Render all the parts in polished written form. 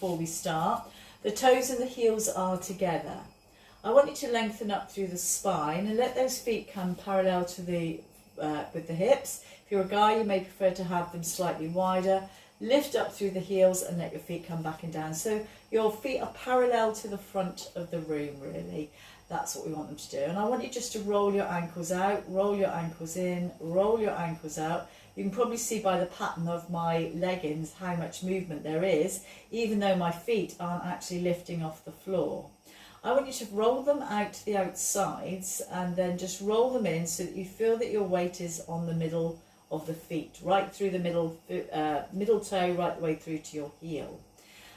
before we start. The toes and the heels are together. I want you to lengthen up through the spine and let those feet come parallel to with the hips. If you're a guy, you may prefer to have them slightly wider. Lift up through the heels and let your feet come back and down. So your feet are parallel to the front of the room, really. That's what we want them to do. And I want you just to roll your ankles out, roll your ankles in, roll your ankles out. You can probably see by the pattern of my leggings how much movement there is, even though my feet aren't actually lifting off the floor. I want you to roll them out to the outsides and then just roll them in so that you feel that your weight is on the middle of the feet, right through the middle toe, right the way through to your heel.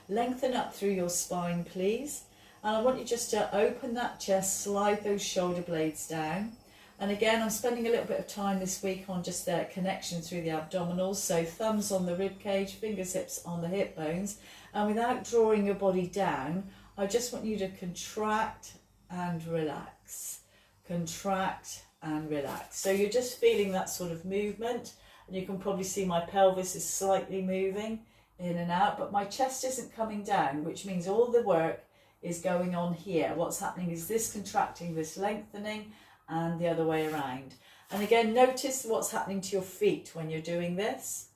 Lengthen up through your spine, please. And I want you just to open that chest, slide those shoulder blades down. And again, I'm spending a little bit of time this week on just the connection through the abdominals. So thumbs on the rib cage, fingers, hips on the hip bones. And without drawing your body down, I just want you to contract and relax. Contract and relax. So you're just feeling that sort of movement. And you can probably see my pelvis is slightly moving in and out. But my chest isn't coming down, which means all the work is going on here. What's happening is this contracting, this lengthening, and the other way around. And again, notice what's happening to your feet when you're doing this.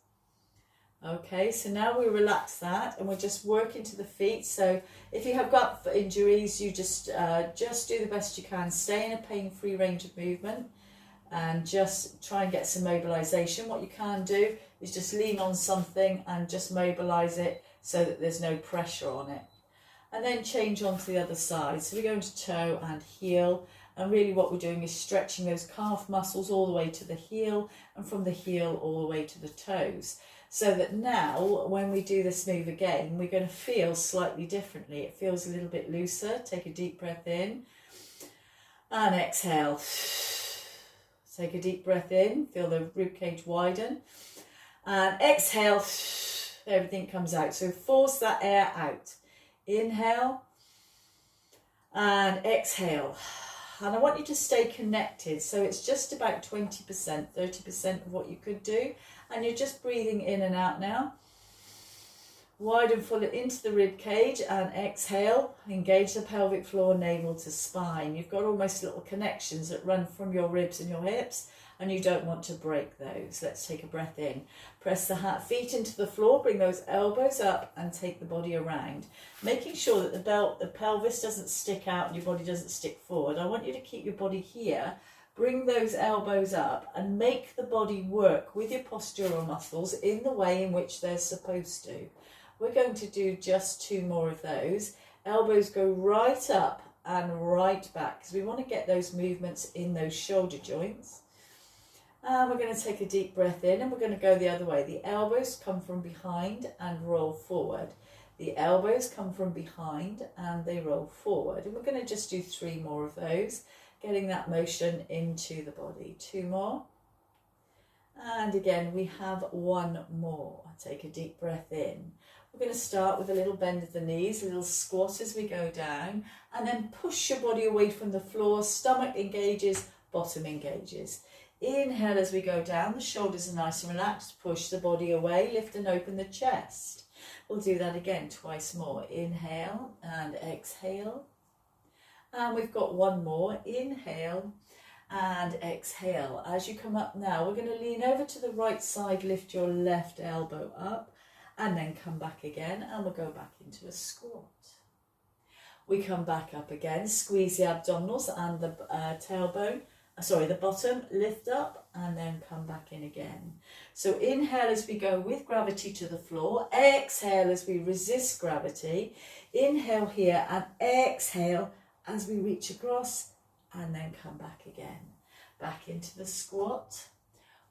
Okay, so now we relax that and we're just working to the feet. So if you have gut injuries, you just do the best you can. Stay in a pain-free range of movement and just try and get some mobilization. What you can do is just lean on something and just mobilize it so that there's no pressure on it. And then change on to the other side. So we go into toe and heel. And really what we're doing is stretching those calf muscles all the way to the heel and from the heel all the way to the toes. So that now when we do this move again, we're going to feel slightly differently. It feels a little bit looser. Take a deep breath in and exhale. Take a deep breath in, feel the ribcage widen. And exhale, everything comes out. So force that air out. Inhale and exhale. And I want you to stay connected. So it's just about 20%, 30% of what you could do. And you're just breathing in and out now. Widen full into the rib cage and exhale. Engage the pelvic floor, navel to spine. You've got almost little connections that run from your ribs and your hips. And you don't want to break those. Let's take a breath in. Press the feet into the floor, bring those elbows up and take the body around. Making sure that the pelvis doesn't stick out and your body doesn't stick forward. I want you to keep your body here. Bring those elbows up and make the body work with your postural muscles in the way in which they're supposed to. We're going to do just 2 more of those. Elbows go right up and right back because we want to get those movements in those shoulder joints. And we're going to take a deep breath in and we're going to go the other way. The elbows come from behind and roll forward. The elbows come from behind and they roll forward. And we're going to just do 3 more of those, getting that motion into the body. 2 more. And again, we have 1 more. Take a deep breath in. We're going to start with a little bend of the knees, a little squat as we go down, and then push your body away from the floor. Stomach engages, bottom engages. Inhale as we go down, the shoulders are nice and relaxed. Push the body away, lift and open the chest. We'll do that again 2 more. Inhale and exhale. And we've got 1 more. Inhale and exhale. As you come up now, we're going to lean over to the right side, lift your left elbow up, and then come back again, and we'll go back into a squat. We come back up again, squeeze the abdominals and the the bottom, lift up and then come back in again. So inhale as we go with gravity to the floor, exhale as we resist gravity, inhale here and exhale as we reach across and then come back again. Back into the squat,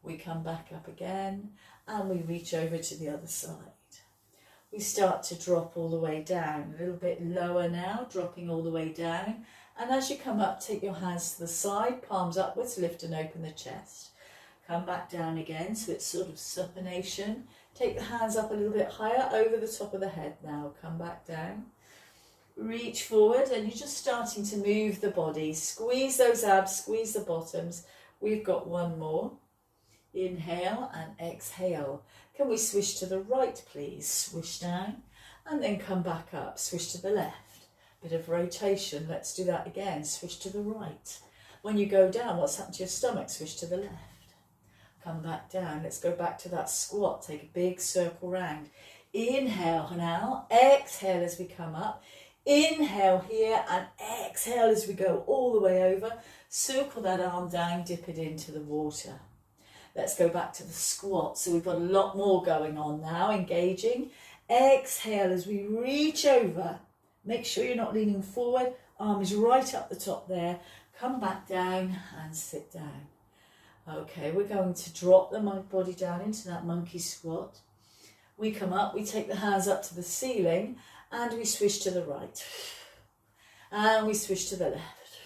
we come back up again and we reach over to the other side. We start to drop all the way down, a little bit lower now, dropping all the way down. And as you come up, take your hands to the side, palms upwards, lift and open the chest. Come back down again, so it's sort of supination. Take the hands up a little bit higher, over the top of the head now. Come back down. Reach forward, and you're just starting to move the body. Squeeze those abs, squeeze the bottoms. We've got 1 more. Inhale and exhale. Can we swish to the right, please? Swish down. and then come back up, switch to the left. Bit of rotation, let's do that again, switch to the right. When you go down, what's happened to your stomach? Switch to the left. Come back down, let's go back to that squat, take a big circle round. Inhale now, exhale as we come up. Inhale here and exhale as we go all the way over. Circle that arm down, dip it into the water. Let's go back to the squat. So we've got a lot more going on now, engaging. Exhale as we reach over. Make sure you're not leaning forward. Arm is right up the top there. Come back down and sit down. Okay, we're going to drop the body down into that monkey squat. We come up, we take the hands up to the ceiling and we switch to the right. And we switch to the left.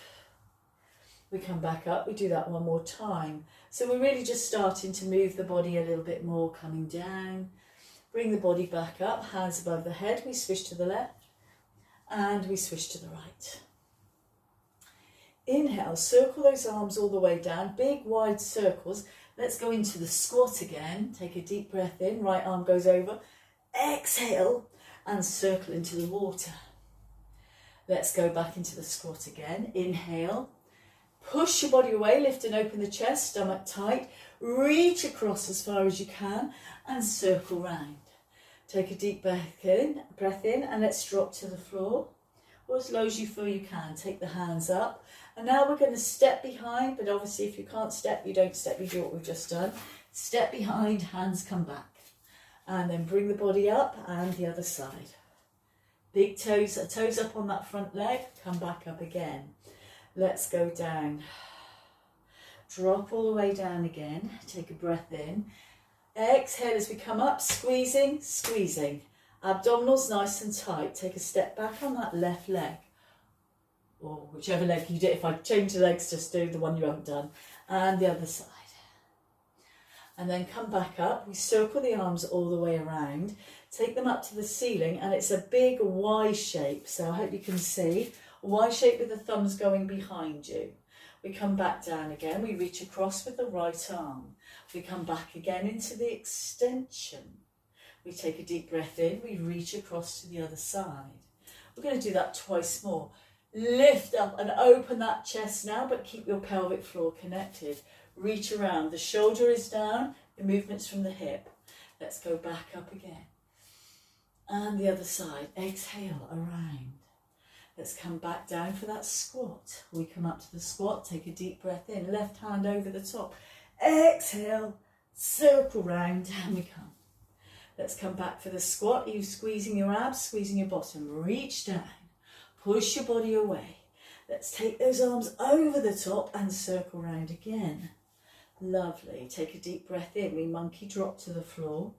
We come back up, we do that one more time. So we're really just starting to move the body a little bit more, coming down. Bring the body back up, hands above the head, we switch to the left and we switch to the right. Inhale, circle those arms all the way down, big wide circles. Let's go into the squat again. Take a deep breath in, right arm goes over. Exhale and circle into the water. Let's go back into the squat again. Inhale, push your body away, lift and open the chest, stomach tight. Reach across as far as you can and circle round. Take a deep breath in and let's drop to the floor. Or as low as you feel you can. Take the hands up. And now we're going to step behind, but obviously if you can't step, you don't step, you do what we've just done. Step behind, hands come back. And then bring the body up and the other side. Big toes up on that front leg, come back up again. Let's go down. Drop all the way down again. Take a breath in. Exhale as we come up, squeezing, squeezing. Abdominals nice and tight. Take a step back on that left leg. Or whichever leg you did. If I change the legs, just do the one you haven't done. And the other side. And then come back up. We circle the arms all the way around. Take them up to the ceiling. And it's a big Y shape. So I hope you can see. Y shape with the thumbs going behind you. We come back down again. We reach across with the right arm. We come back again into the extension. We take a deep breath in. We reach across to the other side. We're going to do that twice more. Lift up and open that chest now, but keep your pelvic floor connected. Reach around. The shoulder is down. The movement's from the hip. Let's go back up again. And the other side. Exhale around. Let's come back down for that squat. We come up to the squat. Take a deep breath in. Left hand over the top. Exhale. Circle round. And we come. Let's come back for the squat. Are you squeezing your abs, squeezing your bottom? Reach down. Push your body away. Let's take those arms over the top and circle round again. Lovely. Take a deep breath in. We monkey drop to the floor.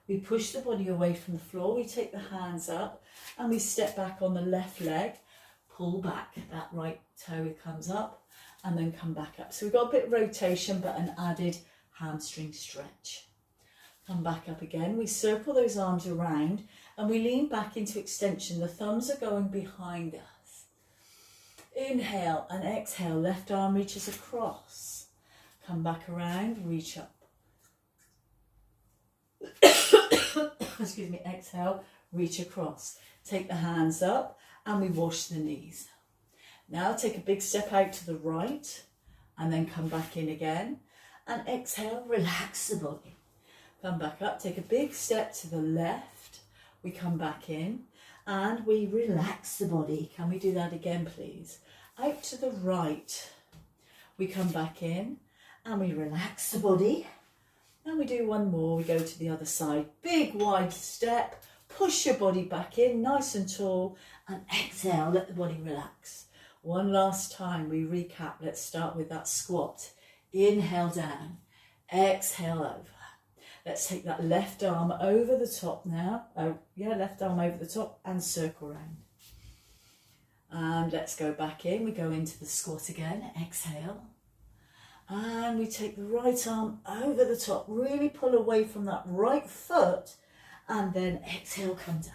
We push the body away from the floor. We take the hands up and we step back on the left leg. Pull back. That right toe comes up and then come back up. So we've got a bit of rotation but an added hamstring stretch. Come back up again. We circle those arms around and we lean back into extension. The thumbs are going behind us. Inhale and exhale. Left arm reaches across. Come back around, reach up. Excuse me, exhale, reach across. Take the hands up and we wash the knees. Now take a big step out to the right and then come back in again. And exhale, relax the body. Come back up, take a big step to the left. We come back in and we relax the body. Can we do that again, please? Out to the right. We come back in and we relax the body. And we do one more. We go to the other side. Big wide step. Push your body back in, nice and tall. And exhale, let the body relax. One last time, we recap. Let's start with that squat. Inhale down. Exhale over. Let's take that left arm over the top now. Left arm over the top and circle round. And let's go back in. We go into the squat again. Exhale. And we take the right arm over the top. Really pull away from that right foot. And then exhale, come down.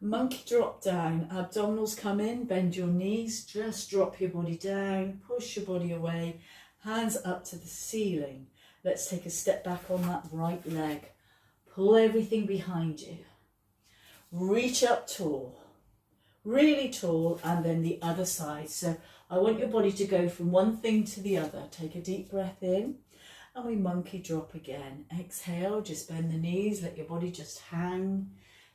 Monkey drop down. Abdominals come in. Bend your knees. Just drop your body down. Push your body away. Hands up to the ceiling. Let's take a step back on that right leg. Pull everything behind you. reach up tall, really tall, and then the other side. So I want your body to go from one thing to the other. Take a deep breath in, and we monkey drop again. Exhale, just bend the knees, let your body just hang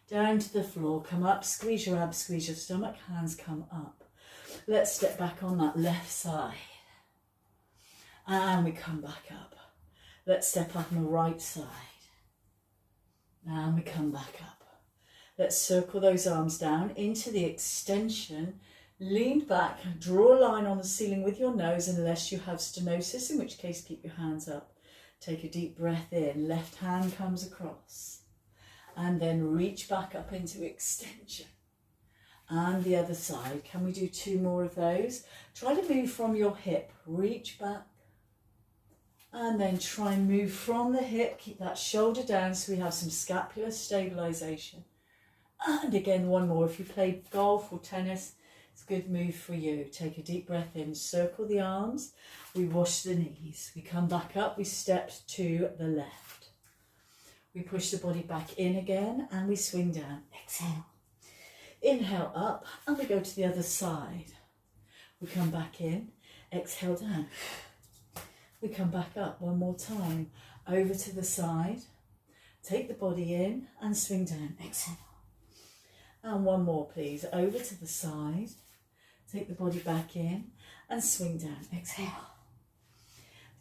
down to the floor. Come up, squeeze your abs, squeeze your stomach, hands come up. Let's step back on that left side. And we come back up. Let's step up on the right side. And we come back up. Let's circle those arms down into the extension. Lean back, draw a line on the ceiling with your nose unless you have stenosis, in which case keep your hands up. Take a deep breath in. Left hand comes across. And then reach back up into extension. And the other side. Can we do 2 more of those? Try to move from your hip. Reach back. And then try and move from the hip. Keep that shoulder down so we have some scapular stabilization. And again, 1 more. If you play golf or tennis, it's a good move for you. Take a deep breath in. Circle the arms. We wash the knees. We come back up. We step to the left. We push the body back in again and we swing down. Exhale. Inhale up and we go to the other side. We come back in. Exhale down. We come back up 1 more time. Over to the side. Take the body in and swing down. Exhale. And 1 more, please. Over to the side. Take the body back in and swing down. Exhale.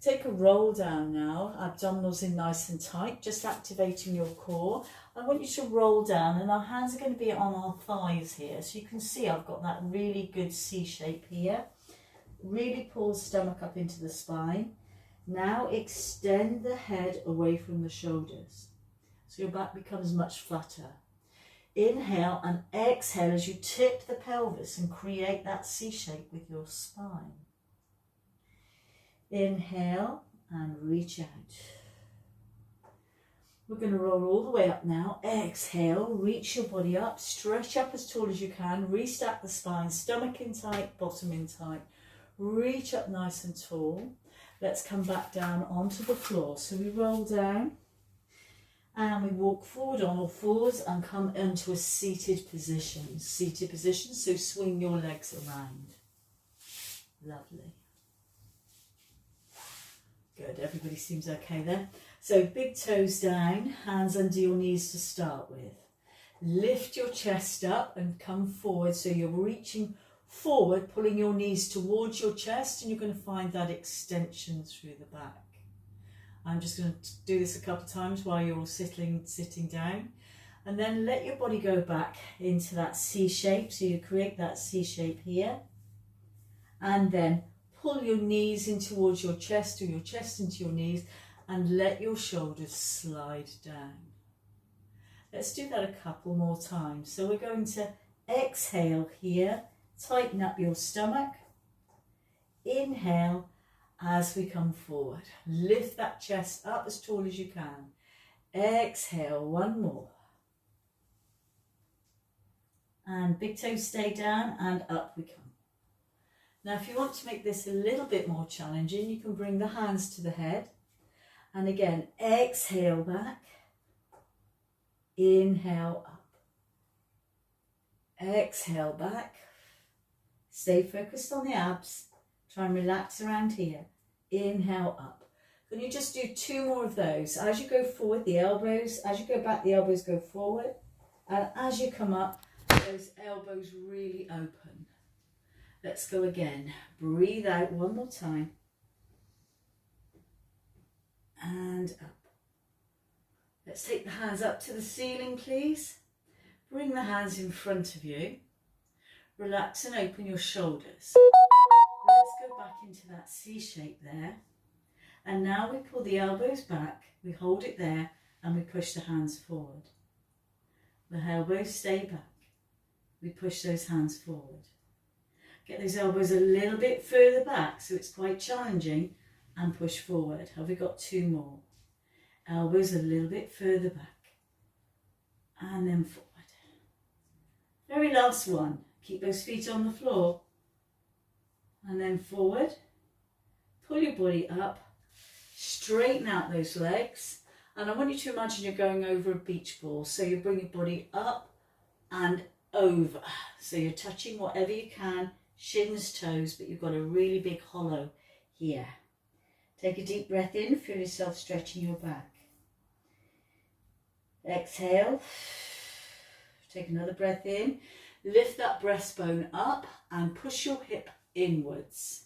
Take a roll down now. Abdominals in nice and tight. Just activating your core. I want you to roll down and our hands are going to be on our thighs here. So you can see I've got that really good C shape here. Really pull the stomach up into the spine. Now extend the head away from the shoulders. So your back becomes much flatter. Inhale and exhale as you tip the pelvis and create that C shape with your spine. Inhale and reach out. We're going to roll all the way up now. Exhale, reach your body up, stretch up as tall as you can, restack the spine, stomach in tight, bottom in tight. Reach up nice and tall. Let's come back down onto the floor. So we roll down and we walk forward on all fours and come into a seated position. Seated position, so swing your legs around. Lovely. Good, everybody seems okay there. So big toes down, hands under your knees to start with. Lift your chest up and come forward so you're reaching forward, pulling your knees towards your chest, and you're going to find that extension through the back. I'm just going to do this a couple of times while you're all sitting down, and then let your body go back into that C shape. So you create that C shape here, and then pull your knees in towards your chest or your chest into your knees and let your shoulders slide down. Let's do that a couple more times. So we're going to exhale here, tighten up your stomach. Inhale as we come forward. Lift that chest up as tall as you can. Exhale, 1 more. And big toes stay down and up we come. Now, if you want to make this a little bit more challenging, you can bring the hands to the head. And again, exhale back. Inhale up. Exhale back. Stay focused on the abs. Try and relax around here. Inhale up. Can you just do 2 more of those? As you go forward, the elbows, as you go back, the elbows go forward. And as you come up, those elbows really open. Let's go again. Breathe out 1 more time. And up. Let's take the hands up to the ceiling, please. Bring the hands in front of you. Relax and open your shoulders. Let's go back into that C shape there. And now we pull the elbows back. We hold it there and we push the hands forward. The elbows stay back. We push those hands forward. Get those elbows a little bit further back so it's quite challenging, and push forward. Have we got 2 more? Elbows a little bit further back and then forward. Very last one. Keep those feet on the floor and then forward. Pull your body up, straighten out those legs, and I want you to imagine you're going over a beach ball. So you bring your body up, and over. So you're touching whatever you can, shins, toes, but you've got a really big hollow here. Take a deep breath in, feel yourself stretching your back. Exhale, take another breath in, lift that breastbone up and push your hip inwards.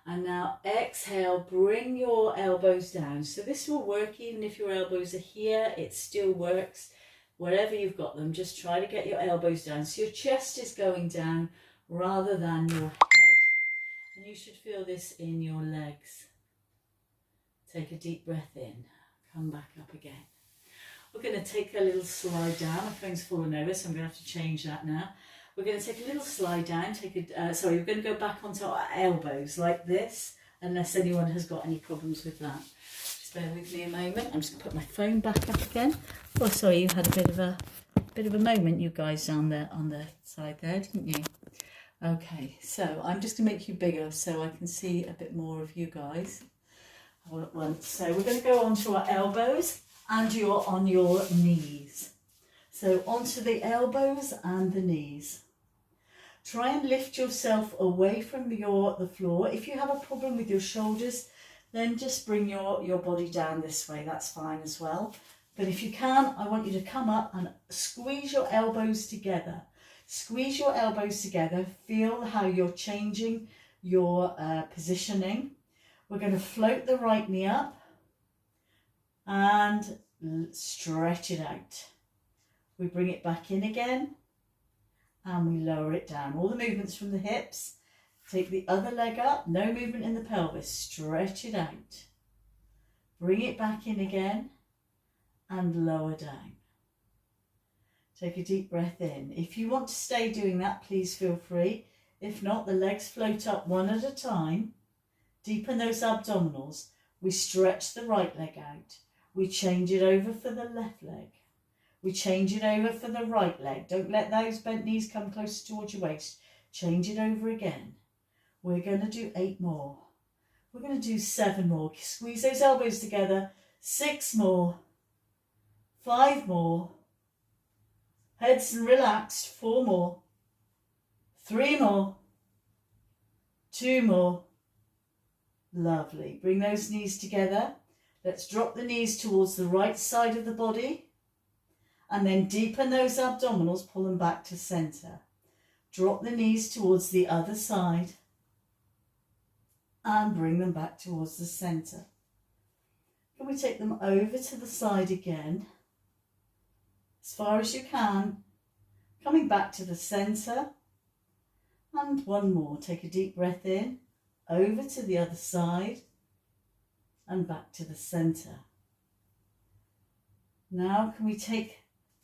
And now exhale, bring your elbows down. So this will work even if your elbows are here, it still works. Wherever you've got them, just try to get your elbows down. So your chest is going down rather than your head. And you should feel this in your legs. Take a deep breath in, come back up again. We're going to take a little slide down. My phone's fallen over, so I'm going to have to change that now. We're going to take a little slide down. We're going to go back onto our elbows like this, unless anyone has got any problems with that. Just bear with me a moment. I'm just going to put my phone back up again. Oh, sorry, you had a bit of a moment, you guys, down there on the side there, didn't you? Okay, so I'm just going to make you bigger so I can see a bit more of you guys all at once. So we're going to go onto our elbows and you're on your knees. So onto the elbows and the knees. Try and lift yourself away from the floor. If you have a problem with your shoulders, then just bring your body down this way. That's fine as well. But if you can, I want you to come up and squeeze your elbows together. Squeeze your elbows together. Feel how you're changing your positioning. We're going to float the right knee up and stretch it out. We bring it back in again and we lower it down. All the movements from the hips. Take the other leg up, no movement in the pelvis. Stretch it out. Bring it back in again and lower down. Take a deep breath in. If you want to stay doing that, please feel free. If not, the legs float up one at a time. Deepen those abdominals. We stretch the right leg out. We change it over for the left leg. We change it over for the right leg. Don't let those bent knees come closer towards your waist. Change it over again. We're going to do 8 more. We're going to do 7 more. Squeeze those elbows together. 6 more. 5 more. Heads relaxed. 4 more. 3 more. 2 more. Lovely. Bring those knees together. Let's drop the knees towards the right side of the body. And then deepen those abdominals. Pull them back to center. Drop the knees towards the other side. And bring them back towards the center. Can we take them over to the side again? As far as you can. Coming back to the center. And 1 more. Take a deep breath in. Over to the other side. And back to the center. Now can we take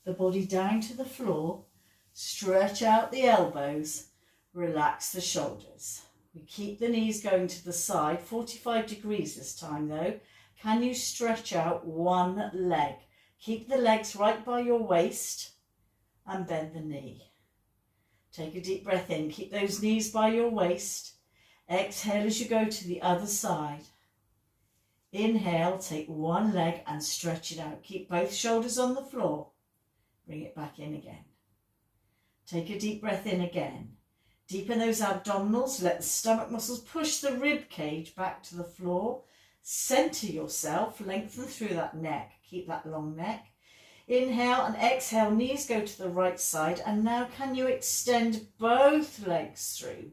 the body down to the floor. Stretch out the elbows. Relax the shoulders. We keep the knees going to the side, 45 degrees this time though. Can you stretch out one leg? Keep the legs right by your waist and bend the knee. Take a deep breath in. Keep those knees by your waist. Exhale as you go to the other side. Inhale, take one leg and stretch it out. Keep both shoulders on the floor. Bring it back in again. Take a deep breath in again. Deepen those abdominals, let the stomach muscles push the rib cage back to the floor. Center yourself, lengthen through that neck. Keep that long neck. Inhale and exhale, knees go to the right side. And now can you extend both legs through,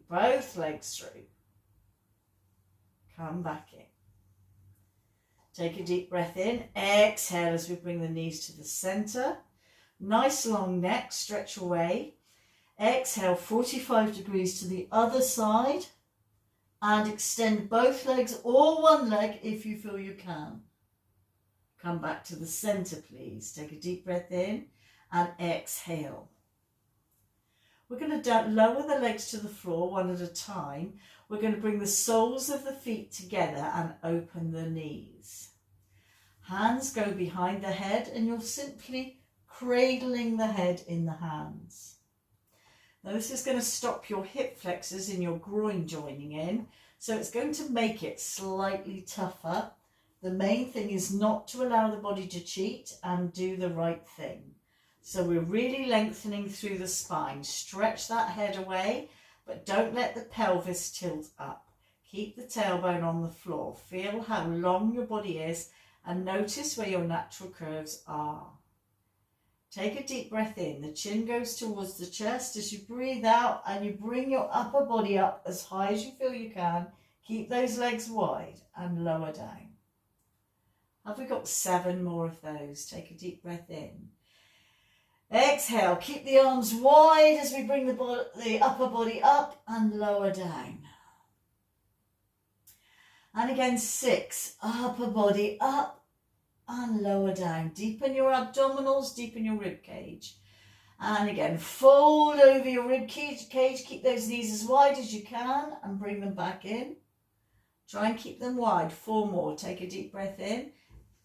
Come back in. Take a deep breath in. Exhale as we bring the knees to the center. Nice long neck, stretch away. Exhale, 45 degrees to the other side. And extend both legs or one leg if you feel you can. Come back to the center, please. Take a deep breath in and exhale. We're going to lower the legs to the floor one at a time. We're going to bring the soles of the feet together and open the knees. Hands go behind the head and you're simply cradling the head in the hands. Now this is going to stop your hip flexors and your groin joining in, so it's going to make it slightly tougher. The main thing is not to allow the body to cheat and do the right thing. So we're really lengthening through the spine. Stretch that head away, but don't let the pelvis tilt up. Keep the tailbone on the floor. Feel how long your body is and notice where your natural curves are. Take a deep breath in. The chin goes towards the chest as you breathe out and you bring your upper body up as high as you feel you can. Keep those legs wide and lower down. Have we got 7 more of those? Take a deep breath in. Exhale, keep the arms wide as we bring the upper body up and lower down. And again, 6, upper body up and lower down. Deepen your abdominals, deepen your rib cage. And again, fold over your rib cage. Keep those knees as wide as you can and bring them back in. Try and keep them wide. 4 more. Take a deep breath in.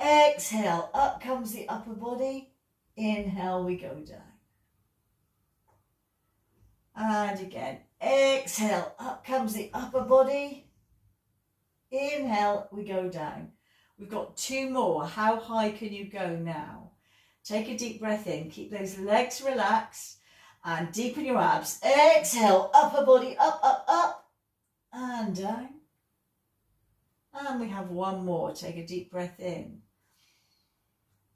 Exhale, up comes the upper body. Inhale, we go down. And again, exhale, up comes the upper body. Inhale, we go down. We've got 2 more. How high can you go now? Take a deep breath in. Keep those legs relaxed and deepen your abs. Exhale, upper body up, up, up and down. And we have 1 more. Take a deep breath in.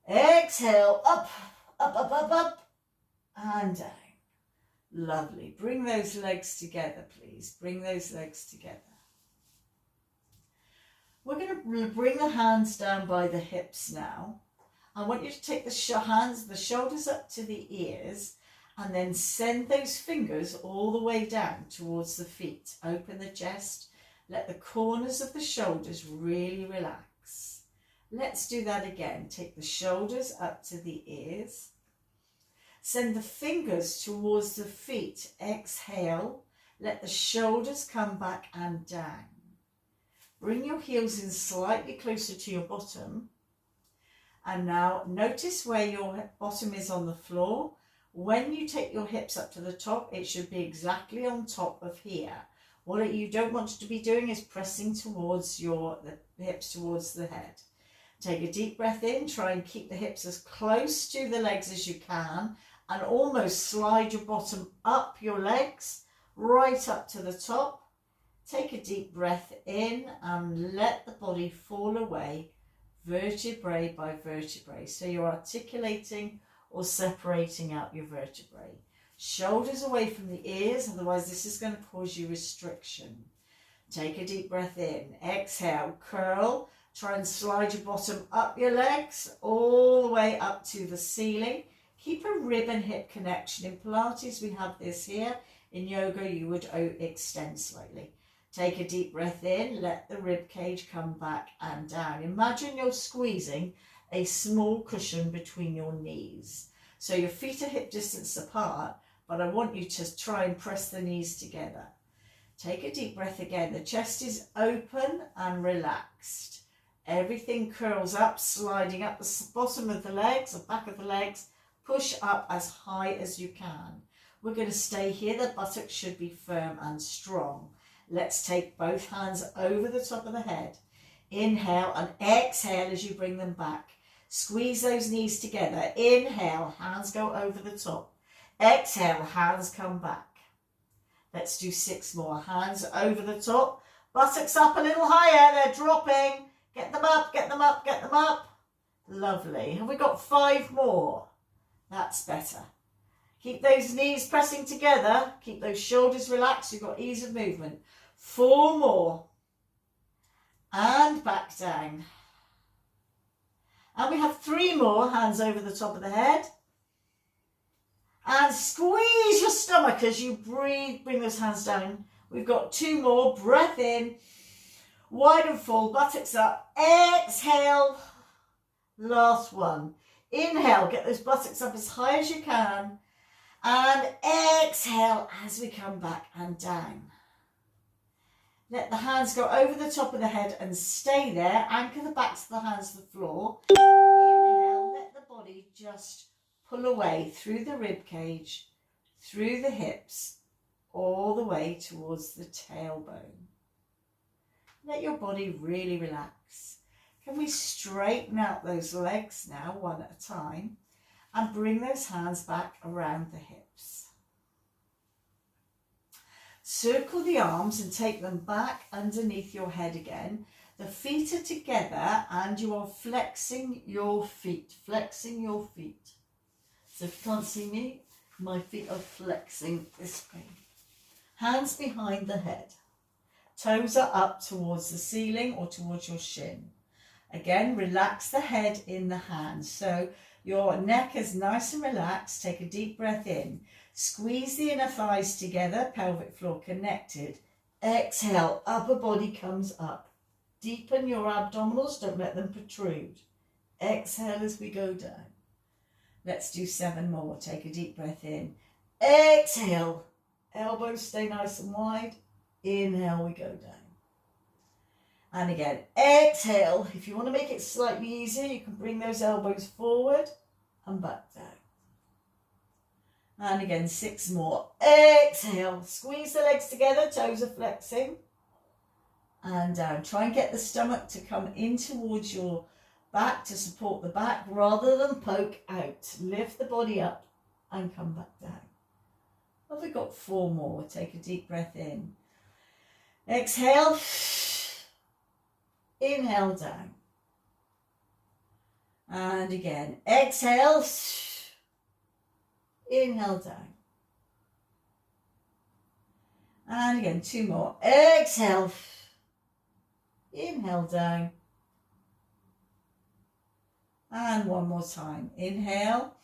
Exhale, up, up, up, up, up and down. Lovely. Bring those legs together, please. Bring those legs together. We're going to bring the hands down by the hips now. I want you to take the shoulders up to the ears and then send those fingers all the way down towards the feet. Open the chest. Let the corners of the shoulders really relax. Let's do that again. Take the shoulders up to the ears. Send the fingers towards the feet. Exhale. Let the shoulders come back and down. Bring your heels in slightly closer to your bottom. And now notice where your bottom is on the floor. When you take your hips up to the top, it should be exactly on top of here. What you don't want to be doing is pressing towards the hips towards the head. Take a deep breath in. Try and keep the hips as close to the legs as you can. And almost slide your bottom up your legs, right up to the top. Take a deep breath in and let the body fall away, vertebrae by vertebrae. So you're articulating or separating out your vertebrae. Shoulders away from the ears, otherwise this is going to cause you restriction. Take a deep breath in. Exhale, curl. Try and slide your bottom up your legs, all the way up to the ceiling. Keep a rib and hip connection. In Pilates, we have this here. In yoga, you would extend slightly. Take a deep breath in. Let the rib cage come back and down. Imagine you're squeezing a small cushion between your knees. So your feet are hip distance apart, but I want you to try and press the knees together. Take a deep breath again. The chest is open and relaxed. Everything curls up, sliding up the bottom of the legs, the back of the legs. Push up as high as you can. We're going to stay here. The buttocks should be firm and strong. Let's take both hands over the top of the head. Inhale and exhale as you bring them back. Squeeze those knees together. Inhale, hands go over the top. Exhale, hands come back. Let's do 6 more. Hands over the top. Buttocks up a little higher. They're dropping. Get them up, get them up, get them up. Lovely. Have we got 5 more? That's better. Keep those knees pressing together. Keep those shoulders relaxed. You've got ease of movement. 4 more. And back down. And we have 3 more. Hands over the top of the head. And squeeze your stomach as you breathe. Bring those hands down. We've got 2 more. Breath in. Wide and full. Buttocks up. Exhale. Last one. Inhale. Get those buttocks up as high as you can. And exhale as we come back and down. Let the hands go over the top of the head and stay there. Anchor the backs of the hands to the floor. Inhale, let the body just pull away through the rib cage, through the hips, all the way towards the tailbone. Let your body really relax. Can we straighten out those legs now, one at a time? And bring those hands back around the hips. Circle the arms and take them back underneath your head again. The feet are together and you are flexing your feet, flexing your feet. So if you can't see me, my feet are flexing this way. Hands behind the head. Toes are up towards the ceiling or towards your shin. Again, relax the head in the hands. So your neck is nice and relaxed. Take a deep breath in. Squeeze the inner thighs together, pelvic floor connected. Exhale, upper body comes up. Deepen your abdominals, don't let them protrude. Exhale as we go down. Let's do 7 more. Take a deep breath in. Exhale. Elbows stay nice and wide. Inhale, we go down. And again, exhale. If you want to make it slightly easier, you can bring those elbows forward and back down. And again, 6 more. Exhale. Squeeze the legs together, toes are flexing. And down. Try and get the stomach to come in towards your back to support the back rather than poke out. Lift the body up and come back down. Have we got 4 more? Take a deep breath in. Exhale. Inhale down. And again, exhale. Inhale down. And again, 2 more. Exhale. Inhale down. And 1 more time. Inhale.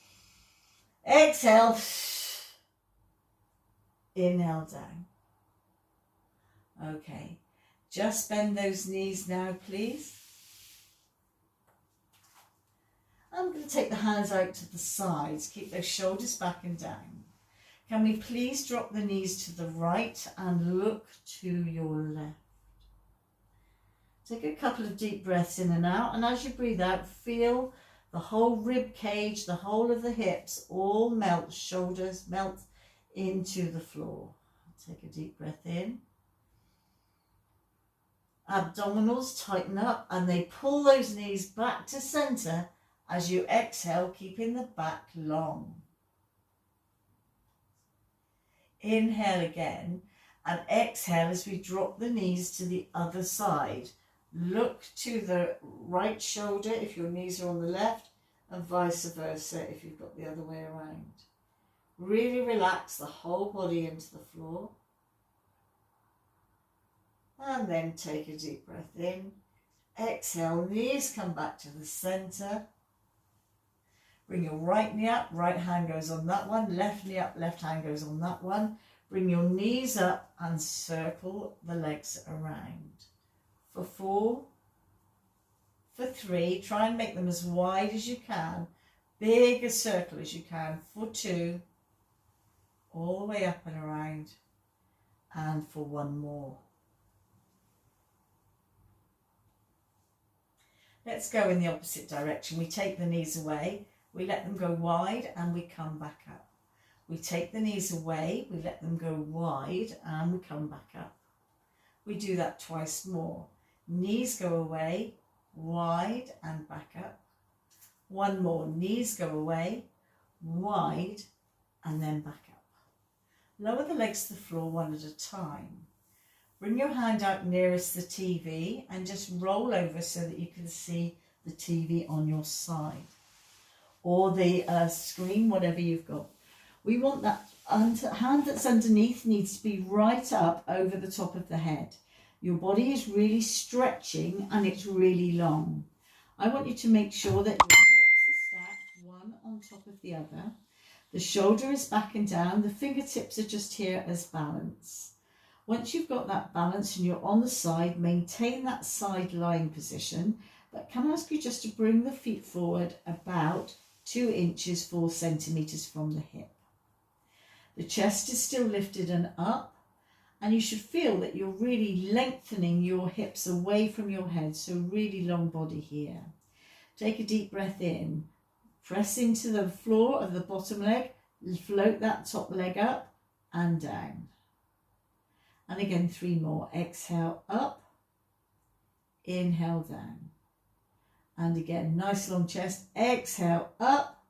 Exhale. Inhale down. Okay. Just bend those knees now, please. I'm going to take the hands out to the sides. Keep those shoulders back and down. Can we please drop the knees to the right and look to your left? Take a couple of deep breaths in and out, and as you breathe out, feel the whole rib cage, the whole of the hips all melt, shoulders melt into the floor. Take a deep breath in. Abdominals tighten up and they pull those knees back to center as you exhale, keeping the back long. Inhale again and exhale as we drop the knees to the other side. Look to the right shoulder if your knees are on the left and vice versa if you've got the other way around. Really relax the whole body into the floor. And then take a deep breath in. Exhale, knees come back to the center. Bring your right knee up, right hand goes on that one. Left knee up, left hand goes on that one. Bring your knees up and circle the legs around. For 4, for 3, try and make them as wide as you can, big a circle as you can. For 2, all the way up and around, and for 1 more. Let's go in the opposite direction. We take the knees away, we let them go wide, and we come back up. We take the knees away, we let them go wide, and we come back up. We do that twice more. Knees go away, wide, and back up. 1 more. Knees go away, wide, and then back up. Lower the legs to the floor 1 at a time. Bring your hand out nearest the TV and just roll over so that you can see the TV on your side. Or the screen, whatever you've got. We want that hand that's underneath needs to be right up over the top of the head. Your body is really stretching and it's really long. I want you to make sure that your hips are stacked 1 on top of the other. The shoulder is back and down. The fingertips are just here as balance. Once you've got that balance and you're on the side, maintain that side lying position. But can I ask you just to bring the feet forward about 2 inches, 4 centimetres from the hip. The chest is still lifted and up. And you should feel that you're really lengthening your hips away from your head. So really long body here. Take a deep breath in. Press into the floor of the bottom leg. Float that top leg up and down. And again, 3 more. Exhale up. Inhale down. And again, nice long chest. Exhale up.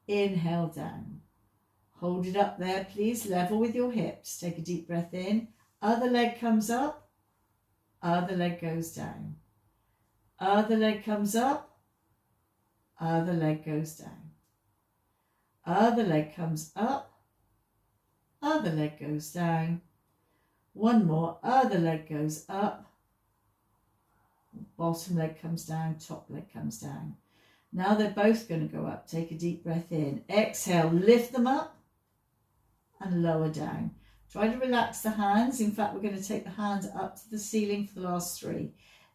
Inhale down. Hold it up there, please. Level with your hips. Take a deep breath in. Other leg comes up. Other leg goes down. Other leg comes up. Other leg goes down. Other leg comes up. Other leg goes down. One more. Other leg goes up. Bottom leg comes down. Top leg comes down. Now they're both going to go up. Take a deep breath in. Exhale. Lift them up and lower down. Try to relax the hands. In fact, we're going to take the hands up to the ceiling for the last three.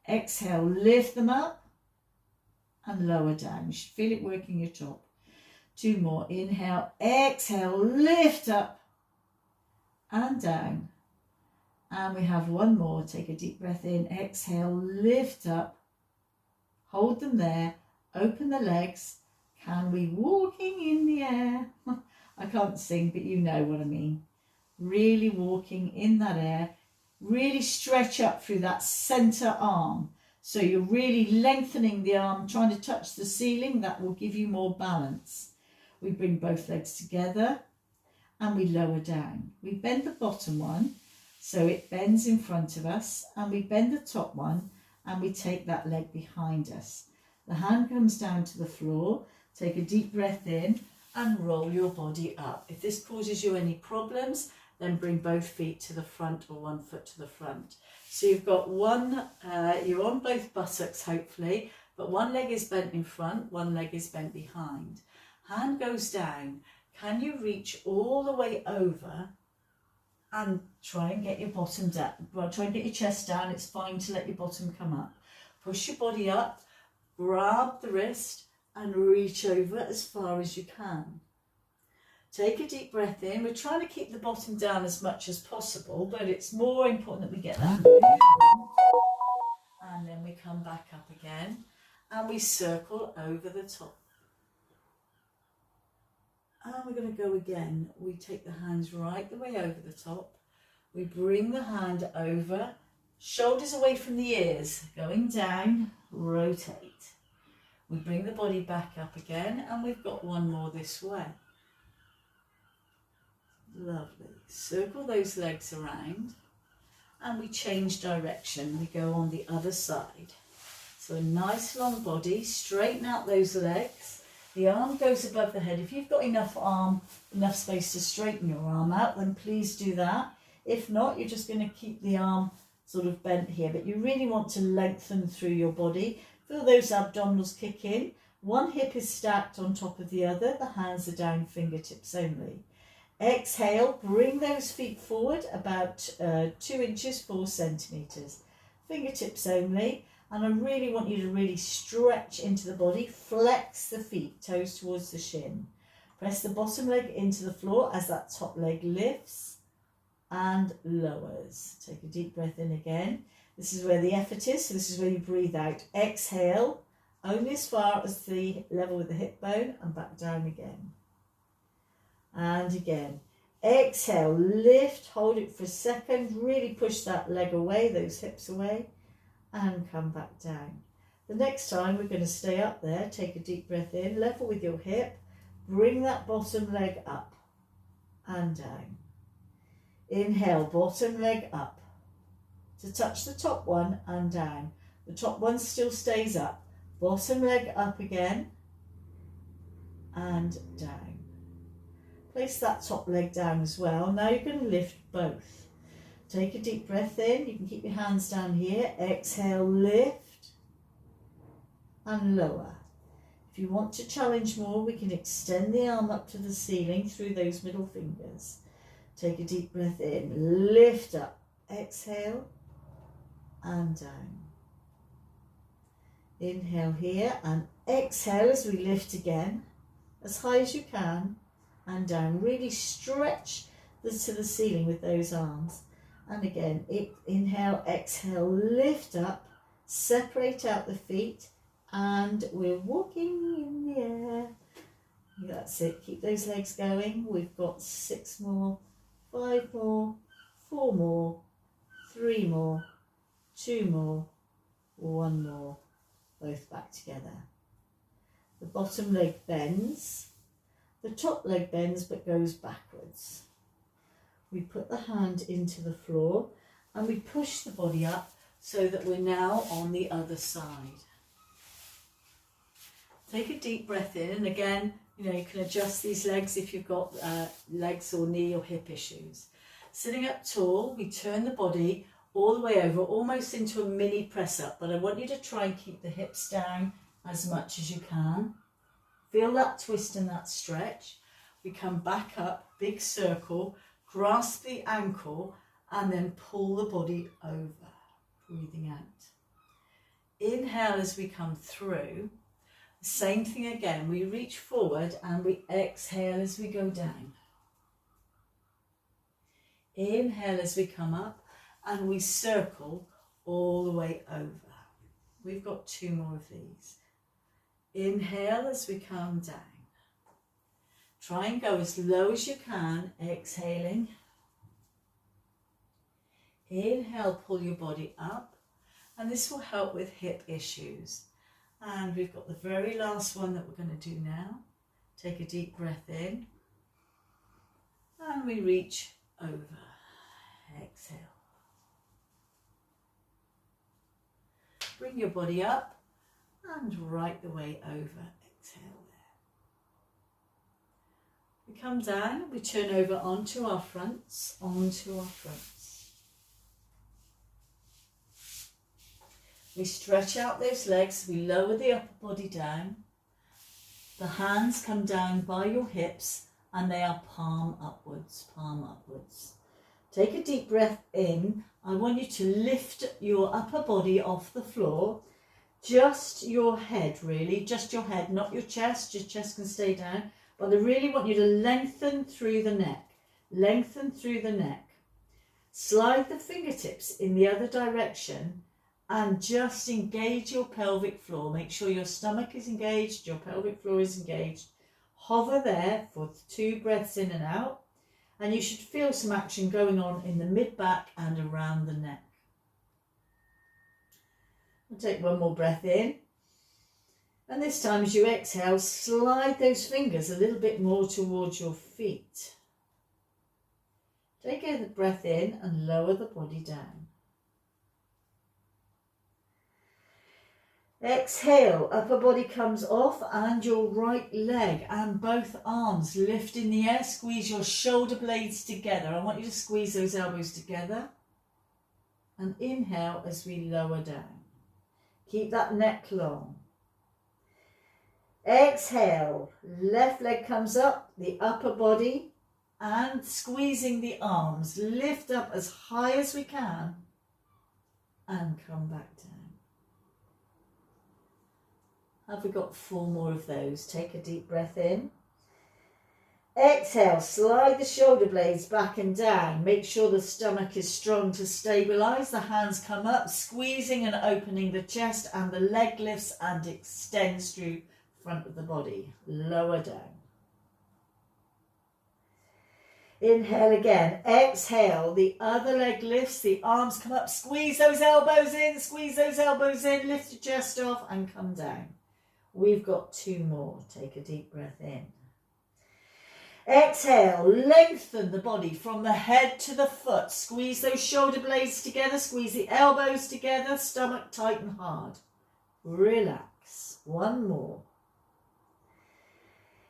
Exhale. Lift them up and lower down. You should feel it working your top. Two more. Inhale. Exhale. Lift up and down. And we have one more. Take a deep breath in. Exhale. Lift up. Hold them there. Open the legs. Can we walking in the air? I can't sing, but you know what I mean. Really walking in that air. Really stretch up through that center arm. So you're really lengthening the arm, trying to touch the ceiling. That will give you more balance. We bring both legs together and we lower down. We bend the bottom one so it bends in front of us, and we bend the top one and we take that leg behind us. The hand comes down to the floor. Take a deep breath in and roll your body up. If this causes you any problems, then bring both feet to the front or one foot to the front. So you've got one, you're on both buttocks hopefully, but one leg is bent in front, one leg is bent behind. Hand goes down. Can you reach all the way over and try and get your bottom down? Well, try and get your chest down. It's fine to let your bottom come up. Push your body up, grab the wrist and reach over as far as you can. Take a deep breath in. We're trying to keep the bottom down as much as possible, but it's more important that we get that movement. And then we come back up again and we circle over the top. And we're going to go again. We take the hands right the way over the top. We bring the hand over, shoulders away from the ears, going down, rotate. We bring the body back up again, and we've got one more this way. Lovely. Circle those legs around and we change direction. We go on the other side. So a nice long body, straighten out those legs. The arm goes above the head. If you've got enough space to straighten your arm out, then please do that. If not, you're just going to keep the arm sort of bent here, but you really want to lengthen through your body. Feel those abdominals kick in. One hip is stacked on top of the other. The hands are down, fingertips only. Exhale, bring those feet forward about 2 inches, 4 centimetres. Fingertips only. And I really want you to really stretch into the body. Flex the feet, toes towards the shin. Press the bottom leg into the floor as that top leg lifts and lowers. Take a deep breath in again. This is where the effort is, so this is where you breathe out. Exhale, only as far as the level with the hip bone and back down again. And again. Exhale, lift, hold it for a second, really push that leg away, those hips away, and come back down. The next time we're going to stay up there. Take a deep breath in, level with your hip, bring that bottom leg up and down. Inhale, bottom leg up to touch the top one and down. The top one still stays up. Bottom leg up again and down. Place that top leg down as well. Now you're going to lift both. Take a deep breath in. You can keep your hands down here. Exhale, lift and lower. If you want to challenge more, we can extend the arm up to the ceiling through those middle fingers. Take a deep breath in. Lift up. Exhale and down. Inhale here and exhale as we lift again, as high as you can. And down, really stretch to the ceiling with those arms. And again, inhale, exhale, lift up, separate out the feet, and we're walking in the air. That's it, keep those legs going. We've got 6 more, 5 more, 4 more, 3 more, 2 more, 1 more, both back together. The bottom leg bends. The top leg bends but goes backwards. We put the hand into the floor and we push the body up so that we're now on the other side. Take a deep breath in, and again, you can adjust these legs if you've got legs or knee or hip issues. Sitting up tall, we turn the body all the way over, almost into a mini press up, but I want you to try and keep the hips down as much as you can. Feel that twist and that stretch. We come back up, big circle, grasp the ankle, and then pull the body over, breathing out. Inhale as we come through. Same thing again, we reach forward and we exhale as we go down. Inhale as we come up and we circle all the way over. We've got 2 more of these. Inhale as we come down. Try and go as low as you can, exhaling. Inhale, pull your body up, and this will help with hip issues. And we've got the very last one that we're going to do now. Take a deep breath in, and we reach over. Exhale. Bring your body up and right the way over. Exhale there. We come down, we turn over onto our fronts, We stretch out those legs, we lower the upper body down. The hands come down by your hips and they are palm upwards, palm upwards. Take a deep breath in. I want you to lift your upper body off the floor. Just your head, really, just your head, not your chest. Your chest can stay down. But I really want you to lengthen through the neck. Lengthen through the neck. Slide the fingertips in the other direction and just engage your pelvic floor. Make sure your stomach is engaged, your pelvic floor is engaged. Hover there for 2 breaths in and out. And you should feel some action going on in the mid-back and around the neck. We'll take 1 more breath in. And this time as you exhale, slide those fingers a little bit more towards your feet. Take a breath in and lower the body down. Exhale, upper body comes off and your right leg and both arms lift in the air. Squeeze your shoulder blades together. I want you to squeeze those elbows together. And inhale as we lower down. Keep that neck long. Exhale, left leg comes up, the upper body, and squeezing the arms. Lift up as high as we can and come back down. Have we got 4 more of those? Take a deep breath in. Exhale, slide the shoulder blades back and down. Make sure the stomach is strong to stabilise. The hands come up, squeezing and opening the chest, and the leg lifts and extends through the front of the body. Lower down. Inhale again. Exhale, the other leg lifts, the arms come up. Squeeze those elbows in, lift your chest off and come down. We've got 2 more. Take a deep breath in. Exhale, lengthen the body from the head to the foot. Squeeze those shoulder blades together, squeeze the elbows together, stomach tight and hard. Relax. 1 more.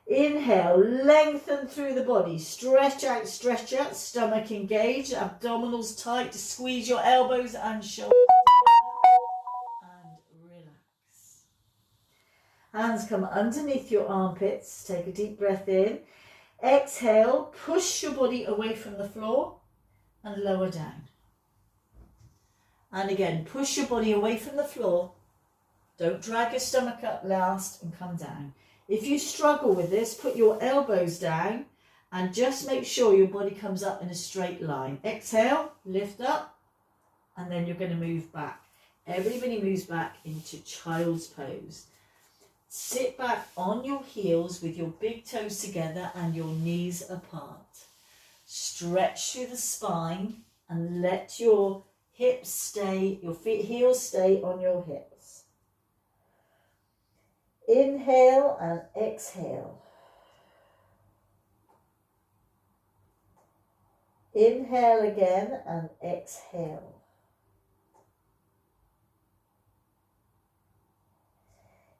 Inhale, lengthen through the body. Stretch out, stomach engaged, abdominals tight. Squeeze your elbows and shoulders. Hands come underneath your armpits. Take a deep breath in. Exhale, push your body away from the floor and lower down. And again, push your body away from the floor. Don't drag your stomach up last and come down. If you struggle with this, put your elbows down and just make sure your body comes up in a straight line. Exhale, lift up, and then you're going to move back. Everybody moves back into child's pose. Sit back on your heels with your big toes together and your knees apart. Stretch through the spine and let your hips stay, your heels stay on your hips. Inhale and exhale. Inhale again and exhale.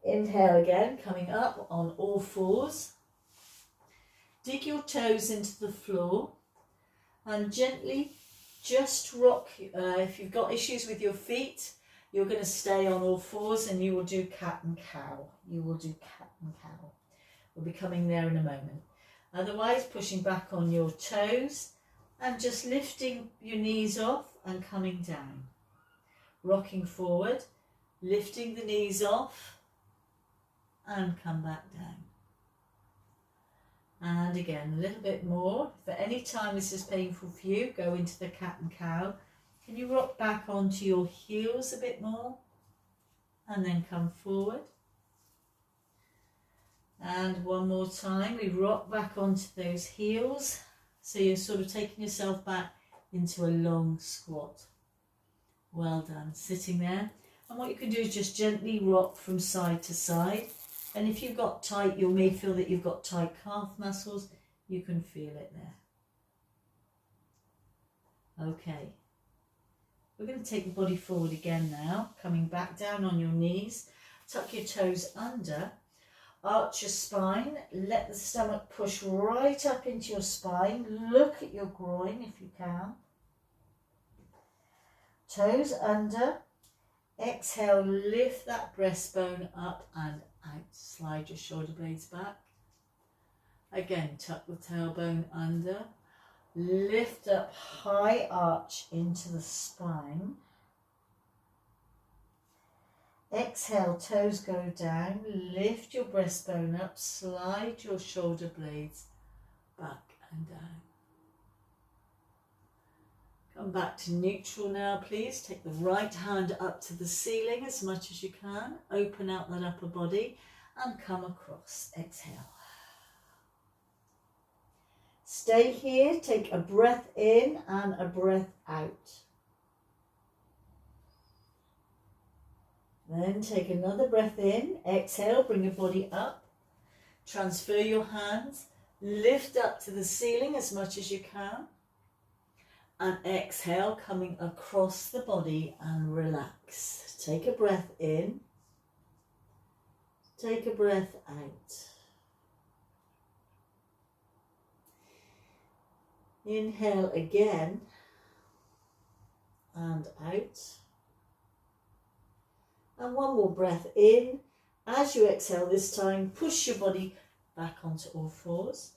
Inhale again, coming up on all fours. Dig your toes into the floor and gently just rock. If you've got issues with your feet, you're going to stay on all fours and you will do cat and cow. You will do cat and cow. We'll be coming there in a moment. Otherwise, pushing back on your toes and just lifting your knees off and coming down. Rocking forward, lifting the knees off and come back down. And again, a little bit more. If at any time this is painful for you, go into the cat and cow. Can you rock back onto your heels a bit more? And then come forward. And one more time, we rock back onto those heels. So you're sort of taking yourself back into a long squat. Well done, sitting there. And what you can do is just gently rock from side to side. And if you've got tight, you may feel that you've got tight calf muscles. You can feel it there. Okay. We're going to take the body forward again now. Coming back down on your knees. Tuck your toes under. Arch your spine. Let the stomach push right up into your spine. Look at your groin if you can. Toes under. Exhale, lift that breastbone up and out. Slide your shoulder blades back. Again, tuck the tailbone under. Lift up, high arch into the spine. Exhale, toes go down. Lift your breastbone up. Slide your shoulder blades back and down. Come back to neutral now, please. Take the right hand up to the ceiling as much as you can. Open out that upper body and come across. Exhale. Stay here. Take a breath in and a breath out. Then take another breath in. Exhale. Bring your body up. Transfer your hands. Lift up to the ceiling as much as you can. And exhale, coming across the body and relax. Take a breath in. Take a breath out. Inhale again and out. And one more breath in. As you exhale this time, push your body back onto all fours.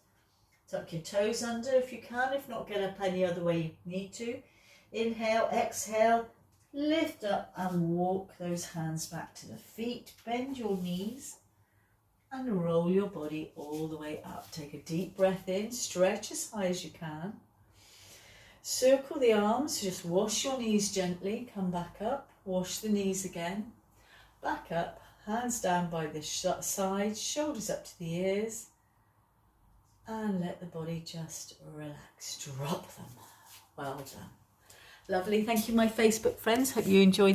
Tuck your toes under if you can. If not, get up any other way you need to. Inhale, exhale, lift up and walk those hands back to the feet. Bend your knees and roll your body all the way up. Take a deep breath in. Stretch as high as you can. Circle the arms. Just wash your knees gently. Come back up. Wash the knees again. Back up. Hands down by the sides. Shoulders up to the ears. And let the body just relax. Drop them. Well done. Lovely. Thank you, my Facebook friends. Hope you enjoyed